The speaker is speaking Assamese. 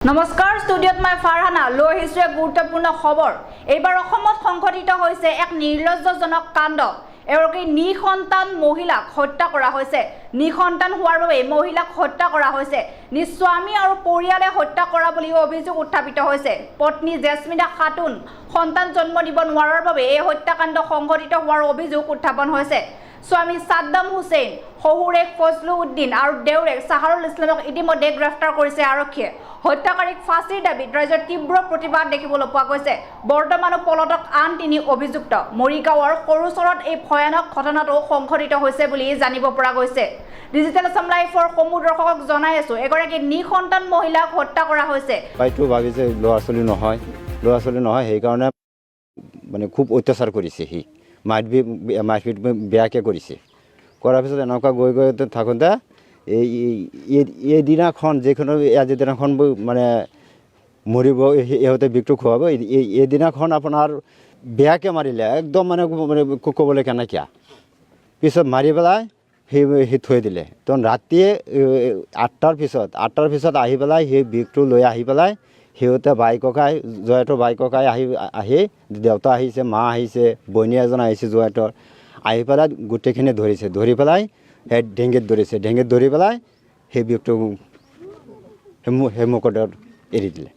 নমস্কাৰ ষ্টুডিঅ'ত মই ফাৰহানা লৈ আহিছোঁ এক গুৰুত্বপূৰ্ণ খবৰ। এইবাৰ অসমত সংঘটিত হৈছে এক নিৰ্লজ্জজনক কাণ্ড। এগৰাকী নিঃসন্তান মহিলাক হত্যা কৰা হৈছে। নিঃসন্তান হোৱাৰ বাবে মহিলাক হত্যা কৰা হৈছে। নিজ স্বামী আৰু পৰিয়ালে হত্যা কৰা বুলি অভিযোগ উত্থাপিত হৈছে। পত্নী জেছমিনা খাতুন সন্তান জন্ম দিব নোৱাৰাৰ বাবে এই হত্যাকাণ্ড সংঘটিত হোৱাৰ অভিযোগ উত্থাপন হৈছে। স্বামী সাদ্দাম হুছেইন, শহুৰেক ফজলু উদ্দিন আৰু দেউৰেক চাহাৰুল ইছলামক ইতিমধ্যে গ্ৰেপ্তাৰ কৰিছে আৰক্ষীয়ে। হত্যাকাৰীক ফাঁচীৰ দাবীত ৰাজ্যৰ তীব্ৰ প্ৰতিবাদ দেখিবলৈ পোৱা গৈছে। বৰ্তমানো পলাতক আন তিনি অভিযুক্ত। মৰিগাঁৱৰ সৰুচৰত এই ভয়ানক ঘটনাটো সংঘটিত হৈছে বুলি জানিব পৰা গৈছে। ডিজিটেল আছাম লাইভৰ সমূহ দৰ্শকক জনাই আছো, এগৰাকী নিঃসন্তান মহিলাক হত্যা কৰা হৈছে। বাইটো ভাবিছে ল'ৰা ছোৱালী নহয় সেইকাৰণে মানে খুব অত্যাচাৰ কৰিছে। সি মাৰপিট বেয়াকৈ কৰিছে। কৰাৰ পিছত এনেকুৱা গৈ থাকোঁতে এই দিনাখন যিখন আজি দিনাখন মানে মৰিব ইহঁতে বিষটো খুৱাব, এই দিনাখন আপোনাৰ বেয়াকৈ মাৰিলে একদম মানে ক'বলৈ কেনেকৈ পিছত মাৰি পেলাই সি থৈ দিলে। তো ৰাতিয়ে 8টাৰ পিছত আহি পেলাই সেই বিষটো লৈ আহি পেলাই সিহঁতে জয়াতৰ বাই ককাই আহি দেউতা আহিছে, মা আহিছে, বইনী এজন আহিছে জয়াতৰ, আহি পেলাই গোটেইখিনি ধৰি পেলাই সেই ডিঙিত ধৰি পেলাই সেই বিষটো সেই মুখত এৰি দিলে।